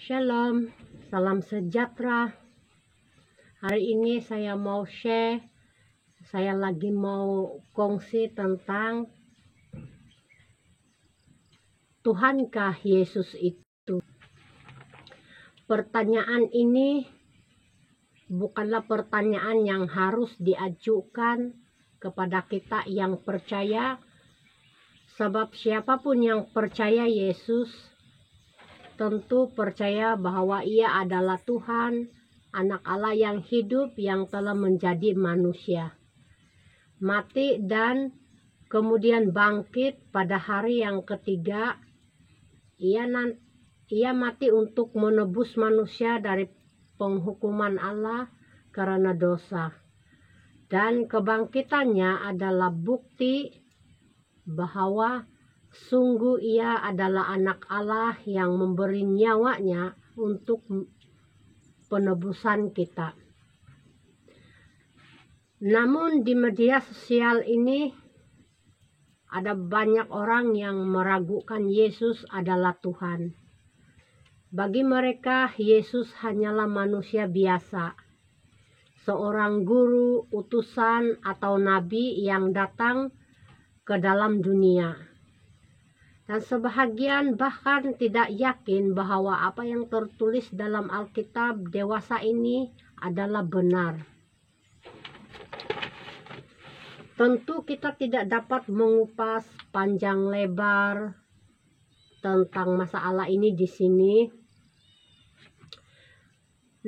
Shalom, salam sejahtera. Hari ini saya mau share, saya lagi mau kongsi tentang Tuhankah Yesus itu? Pertanyaan ini bukanlah pertanyaan yang harus diajukan kepada kita yang percaya, sebab siapapun yang percaya Yesus tentu percaya bahwa Ia adalah Tuhan, Anak Allah yang hidup yang telah menjadi manusia, mati dan kemudian bangkit pada hari yang ketiga. Ia mati untuk menebus manusia dari penghukuman Allah karena dosa, dan kebangkitannya adalah bukti bahwa sungguh Ia adalah anak Allah yang memberi nyawanya untuk penebusan kita. Namun di media sosial ini ada banyak orang yang meragukan Yesus adalah Tuhan. Bagi mereka Yesus hanyalah manusia biasa, seorang guru, utusan atau nabi yang datang ke dalam dunia. Dan sebahagian bahkan tidak yakin bahwa apa yang tertulis dalam Alkitab dewasa ini adalah benar. Tentu kita tidak dapat mengupas panjang lebar tentang masalah ini di sini.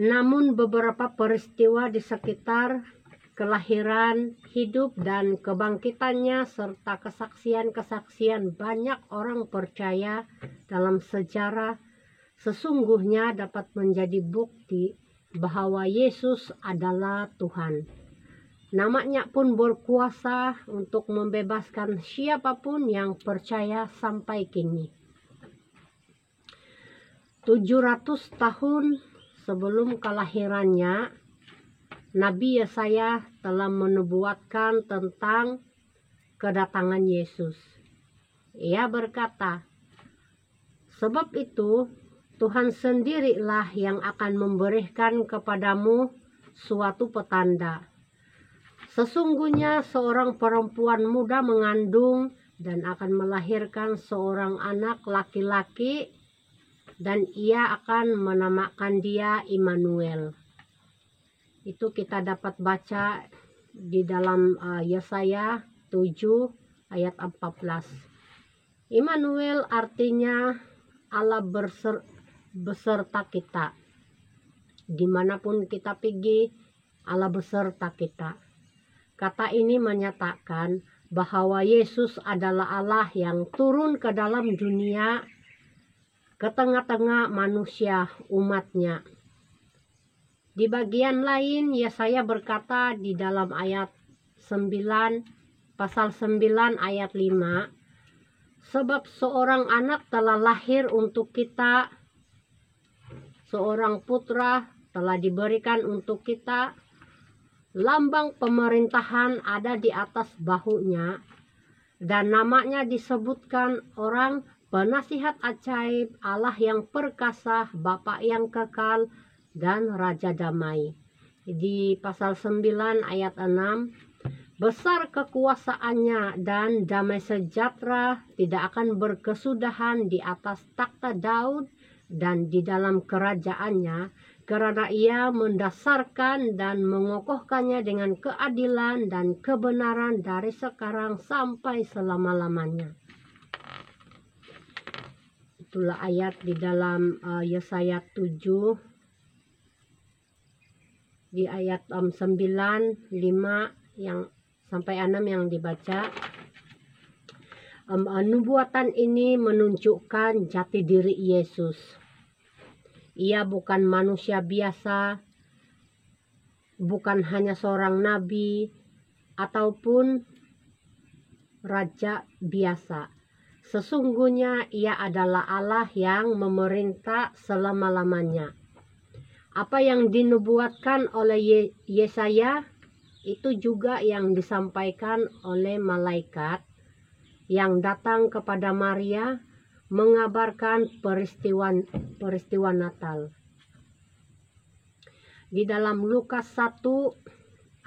Namun beberapa peristiwa di sekitar kelahiran, hidup, dan kebangkitannya serta kesaksian-kesaksian banyak orang percaya dalam sejarah sesungguhnya dapat menjadi bukti bahwa Yesus adalah Tuhan. Namanya pun berkuasa untuk membebaskan siapapun yang percaya sampai kini. 700 tahun sebelum kelahirannya, Nabi Yesaya telah menubuatkan tentang kedatangan Yesus. Ia berkata, "Sebab itu Tuhan sendirilah yang akan memberikan kepadamu suatu petanda. Sesungguhnya seorang perempuan muda mengandung dan akan melahirkan seorang anak laki-laki, dan ia akan menamakan dia Immanuel." Itu kita dapat baca di dalam Yesaya 7 ayat 14. Immanuel artinya Allah beserta kita. Dimanapun kita pergi, Allah beserta kita. Kata ini menyatakan bahwa Yesus adalah Allah yang turun ke dalam dunia, ke tengah-tengah manusia, umatnya. Di bagian lain Yesaya berkata di dalam ayat 9, pasal 9 ayat 5, "Sebab seorang anak telah lahir untuk kita, seorang putra telah diberikan untuk kita, lambang pemerintahan ada di atas bahunya, dan namanya disebutkan orang Penasihat Ajaib, Allah yang perkasa, Bapa yang kekal, dan Raja Damai." Di pasal 9 ayat 6, "Besar kekuasaannya dan damai sejahtera tidak akan berkesudahan di atas takhta Daud dan di dalam kerajaannya, karena ia mendasarkan dan mengokohkannya dengan keadilan dan kebenaran dari sekarang sampai selama-lamanya." Itulah ayat di dalam Yesaya 7 di ayat 9, 5 yang sampai 6 yang dibaca. Nubuatan ini menunjukkan jati diri Yesus. Ia bukan manusia biasa, bukan hanya seorang nabi ataupun raja biasa. Sesungguhnya ia adalah Allah yang memerintah selama-lamanya. Apa yang dinubuatkan oleh Yesaya itu juga yang disampaikan oleh malaikat yang datang kepada Maria mengabarkan peristiwa Natal. Di dalam Lukas 1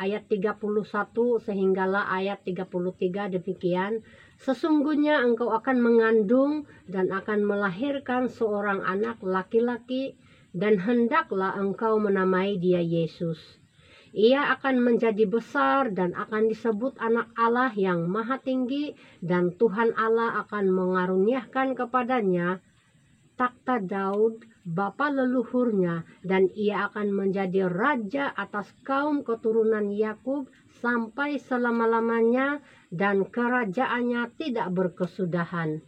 ayat 31 sehinggalah ayat 33 demikian, sesungguhnya engkau akan mengandung dan akan melahirkan seorang anak laki-laki, dan hendaklah engkau menamai dia Yesus. Ia akan menjadi besar dan akan disebut anak Allah yang maha tinggi, dan Tuhan Allah akan mengaruniakan kepadanya takhta Daud bapa leluhurnya, dan ia akan menjadi raja atas kaum keturunan Yakub sampai selama-lamanya, dan kerajaannya tidak berkesudahan.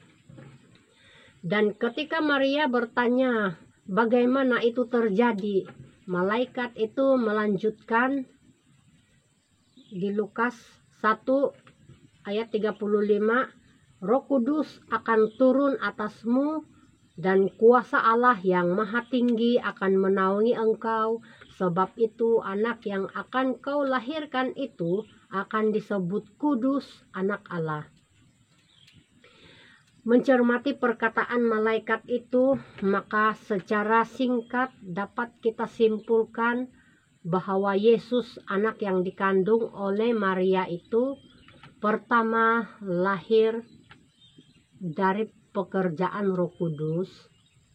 Dan ketika Maria bertanya bagaimana itu terjadi, malaikat itu melanjutkan di Lukas 1 ayat 35, Roh Kudus akan turun atasmu, dan kuasa Allah yang maha tinggi akan menaungi engkau. Sebab itu anak yang akan kau lahirkan itu akan disebut kudus, anak Allah. Mencermati perkataan malaikat itu, maka secara singkat dapat kita simpulkan bahwa Yesus, anak yang dikandung oleh Maria itu, pertama lahir dari pekerjaan Roh Kudus.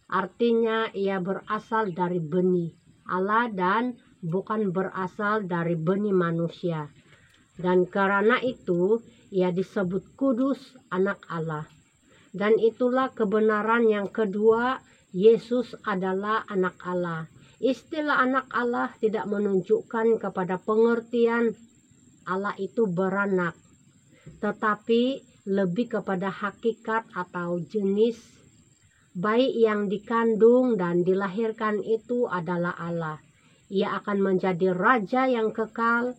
Artinya ia berasal dari benih Allah dan bukan berasal dari benih manusia. Dan karena itu ia disebut kudus, anak Allah. Dan itulah kebenaran yang kedua, Yesus adalah anak Allah. Istilah anak Allah tidak menunjukkan kepada pengertian Allah itu beranak, tetapi lebih kepada hakikat atau jenis bayi yang dikandung dan dilahirkan itu adalah Allah. Ia akan menjadi raja yang kekal.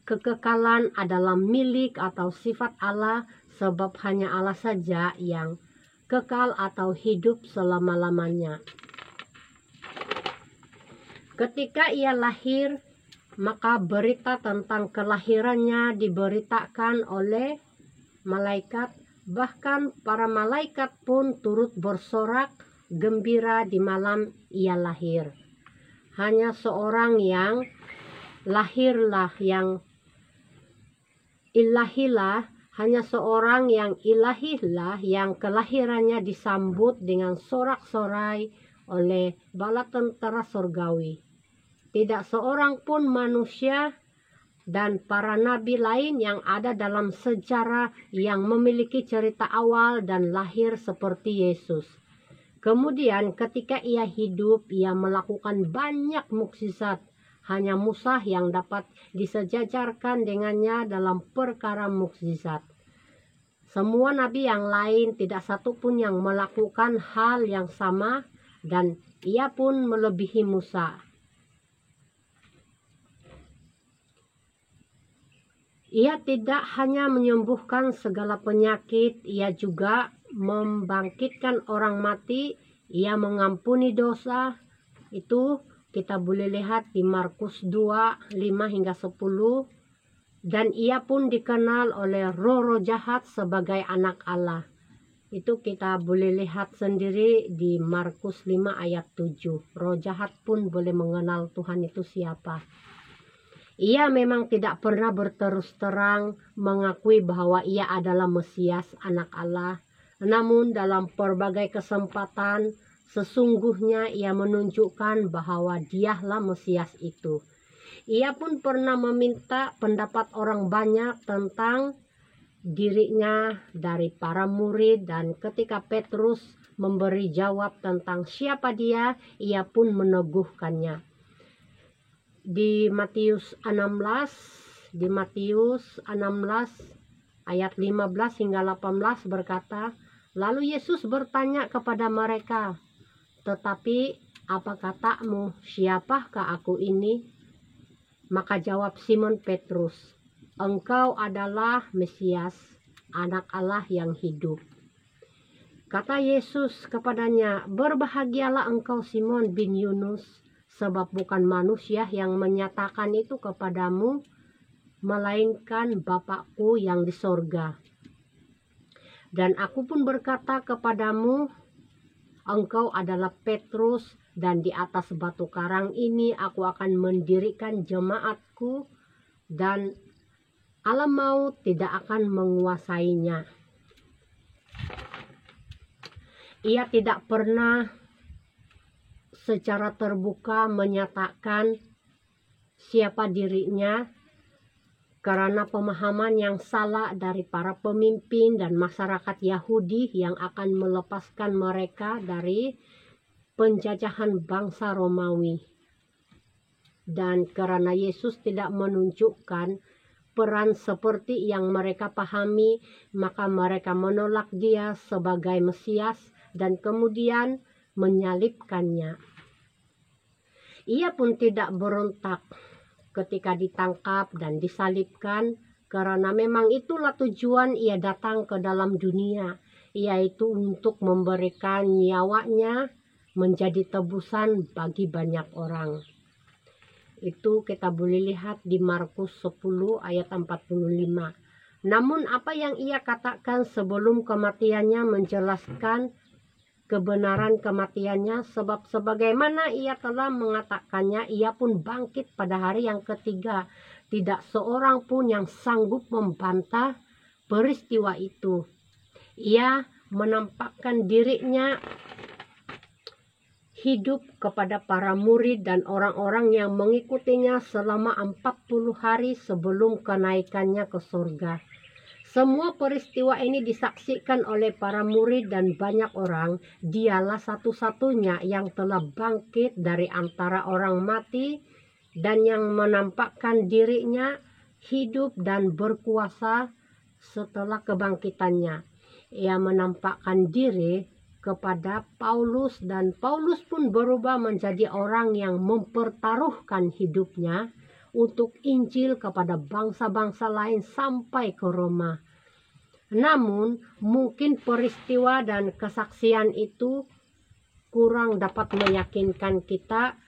Kekekalan adalah milik atau sifat Allah, sebab hanya Allah saja yang kekal atau hidup selama-lamanya. Ketika ia lahir, maka berita tentang kelahirannya diberitakan oleh malaikat. Bahkan para malaikat pun turut bersorak gembira di malam ia lahir. Hanya seorang yang lahirlah yang ilahilah, hanya seorang yang ilahilah yang kelahirannya disambut dengan sorak-sorai oleh bala tentara surgawi. Tidak seorang pun manusia dan para nabi lain yang ada dalam sejarah yang memiliki cerita awal dan lahir seperti Yesus. Kemudian ketika ia hidup, ia melakukan banyak mukjizat. Hanya Musa yang dapat disejajarkan dengannya dalam perkara mukjizat. Semua nabi yang lain tidak satu pun yang melakukan hal yang sama, dan ia pun melebihi Musa. Ia tidak hanya menyembuhkan segala penyakit, ia juga membangkitkan orang mati, ia mengampuni dosa. Itu kita boleh lihat di Markus 2, 5 hingga 10. Dan ia pun dikenal oleh roh-roh jahat sebagai anak Allah. Itu kita boleh lihat sendiri di Markus 5 ayat 7. Roh jahat pun boleh mengenal Tuhan itu siapa. Ia memang tidak pernah berterus terang mengakui bahwa ia adalah Mesias, anak Allah. Namun dalam berbagai kesempatan, sesungguhnya ia menunjukkan bahwa dialah Mesias itu. Ia pun pernah meminta pendapat orang banyak tentang dirinya dari para murid, dan ketika Petrus memberi jawab tentang siapa dia, ia pun meneguhkannya. Di Matius 16 ayat 15 hingga 18 berkata, lalu Yesus bertanya kepada mereka, tetapi apa katamu, siapakah aku ini? Maka jawab Simon Petrus, engkau adalah Mesias, anak Allah yang hidup. Kata Yesus kepadanya, berbahagialah engkau Simon bin Yunus, sebab bukan manusia yang menyatakan itu kepadamu, melainkan Bapakku yang di sorga. Dan aku pun berkata kepadamu, engkau adalah Petrus, dan di atas batu karang ini aku akan mendirikan jemaatku, dan alam maut tidak akan menguasainya. Ia tidak pernah secara terbuka menyatakan siapa dirinya, karena pemahaman yang salah dari para pemimpin dan masyarakat Yahudi yang akan melepaskan mereka dari penjajahan bangsa Romawi. Dan karena Yesus tidak menunjukkan peran seperti yang mereka pahami, maka mereka menolak dia sebagai Mesias dan kemudian menyalibkannya. Ia pun tidak berontak ketika ditangkap dan disalibkan, karena memang itulah tujuan ia datang ke dalam dunia, yaitu untuk memberikan nyawanya menjadi tebusan bagi banyak orang. Itu kita boleh lihat di Markus 10 ayat 45. Namun apa yang ia katakan sebelum kematiannya menjelaskan kebenaran kematiannya, sebab sebagaimana ia telah mengatakannya, ia pun bangkit pada hari yang ketiga. Tidak seorang pun yang sanggup membantah peristiwa itu. Ia menampakkan dirinya hidup kepada para murid dan orang-orang yang mengikutinya selama 40 hari sebelum kenaikannya ke surga. Semua peristiwa ini disaksikan oleh para murid dan banyak orang. Dialah satu-satunya yang telah bangkit dari antara orang mati dan yang menampakkan dirinya hidup dan berkuasa setelah kebangkitannya. Ia menampakkan diri kepada Paulus, dan Paulus pun berubah menjadi orang yang mempertaruhkan hidupnya untuk Injil kepada bangsa-bangsa lain sampai ke Roma. Namun mungkin peristiwa dan kesaksian itu kurang dapat meyakinkan kita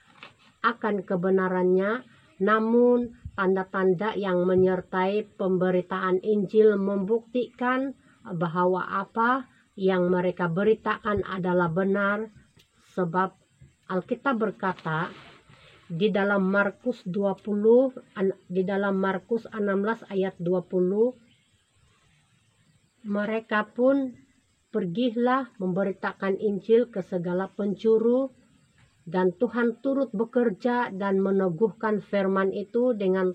akan kebenarannya, namun tanda-tanda yang menyertai pemberitaan Injil membuktikan bahwa apa yang mereka beritakan adalah benar, sebab Alkitab berkata di dalam Markus 16 ayat 20, mereka pun pergilah memberitakan Injil ke segala penjuru, dan Tuhan turut bekerja dan meneguhkan firman itu dengan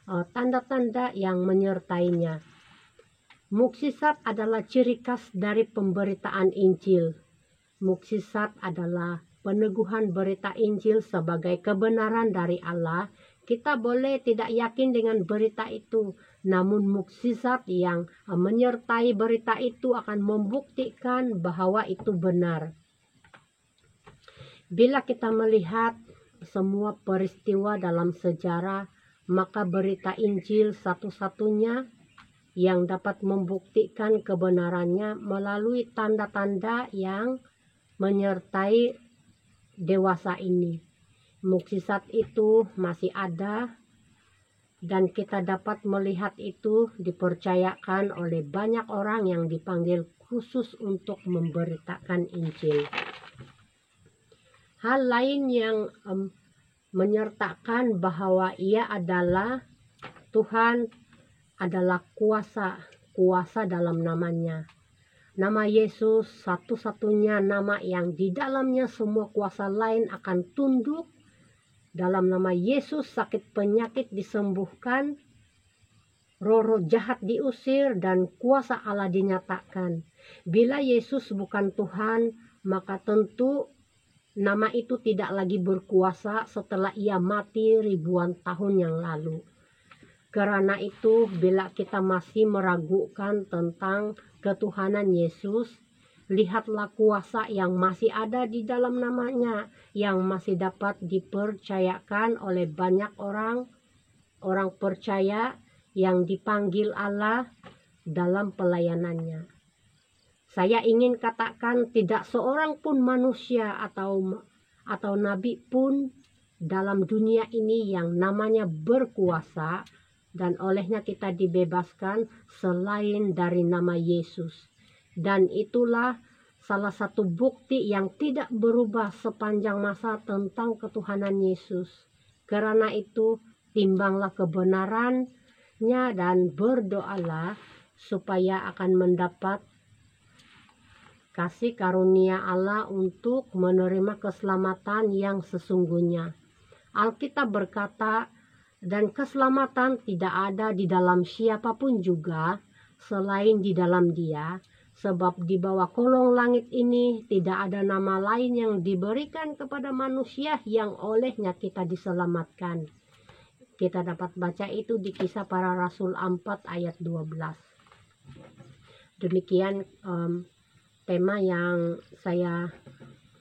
tanda-tanda yang menyertainya. Mukjizat adalah ciri khas dari pemberitaan Injil. Mukjizat adalah peneguhan berita Injil sebagai kebenaran dari Allah. Kita boleh tidak yakin dengan berita itu, namun mukjizat yang menyertai berita itu akan membuktikan bahwa itu benar. Bila kita melihat semua peristiwa dalam sejarah, maka berita Injil satu-satunya yang dapat membuktikan kebenarannya melalui tanda-tanda yang menyertai dewasa ini. Mukjizat itu masih ada, dan kita dapat melihat itu dipercayakan oleh banyak orang yang dipanggil khusus untuk memberitakan Injil. Hal lain yang menyertakan bahwa ia adalah Tuhan adalah kuasa dalam namanya. Nama Yesus satu-satunya nama yang di dalamnya semua kuasa lain akan tunduk. Dalam nama Yesus sakit penyakit disembuhkan, roh-roh jahat diusir, dan kuasa Allah dinyatakan. Bila Yesus bukan Tuhan, maka tentu nama itu tidak lagi berkuasa setelah ia mati ribuan tahun yang lalu. Karena itu, bila kita masih meragukan tentang ketuhanan Yesus, lihatlah kuasa yang masih ada di dalam namanya, yang masih dapat dipercayakan oleh banyak orang percaya yang dipanggil Allah dalam pelayanannya. Saya ingin katakan, tidak seorang pun manusia atau nabi pun dalam dunia ini yang namanya berkuasa dan olehnya kita dibebaskan selain dari nama Yesus. Dan itulah salah satu bukti yang tidak berubah sepanjang masa tentang ketuhanan Yesus. Karena itu, timbanglah kebenarannya dan berdoalah supaya akan mendapat kasih karunia Allah untuk menerima keselamatan yang sesungguhnya. Alkitab berkata, dan keselamatan tidak ada di dalam siapapun juga selain di dalam Dia, sebab di bawah kolong langit ini tidak ada nama lain yang diberikan kepada manusia yang olehnya kita diselamatkan. Kita dapat baca itu di Kisah Para Rasul 4 ayat 12. Demikian tema yang saya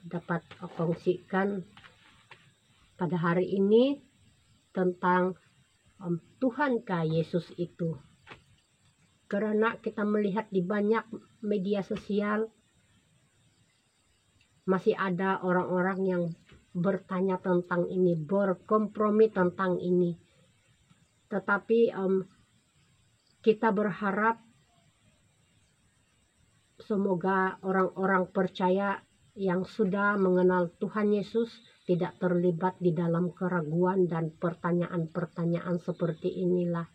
dapat kongsikan pada hari ini tentang Tuhankah Yesus itu. Karena kita melihat di banyak media sosial masih ada orang-orang yang bertanya tentang ini, berkompromi tentang ini. Tetapi kita berharap semoga orang-orang percaya yang sudah mengenal Tuhan Yesus tidak terlibat di dalam keraguan dan pertanyaan-pertanyaan seperti inilah.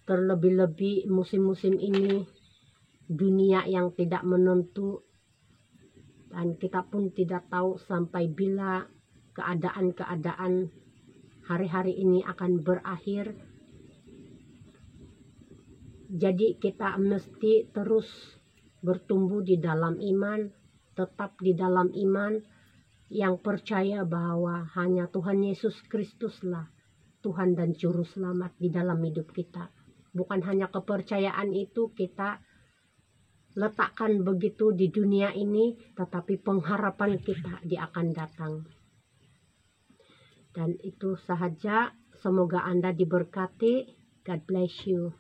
Terlebih-lebih musim-musim ini, dunia yang tidak menentu, dan kita pun tidak tahu sampai bila keadaan-keadaan hari-hari ini akan berakhir. Jadi kita mesti terus bertumbuh di dalam iman, tetap di dalam iman, yang percaya bahwa hanya Tuhan Yesus Kristuslah Tuhan dan Juru Selamat di dalam hidup kita. Bukan hanya kepercayaan itu kita letakkan begitu di dunia ini, tetapi pengharapan kita di akan datang. Dan itu sahaja, semoga Anda diberkati. God bless you.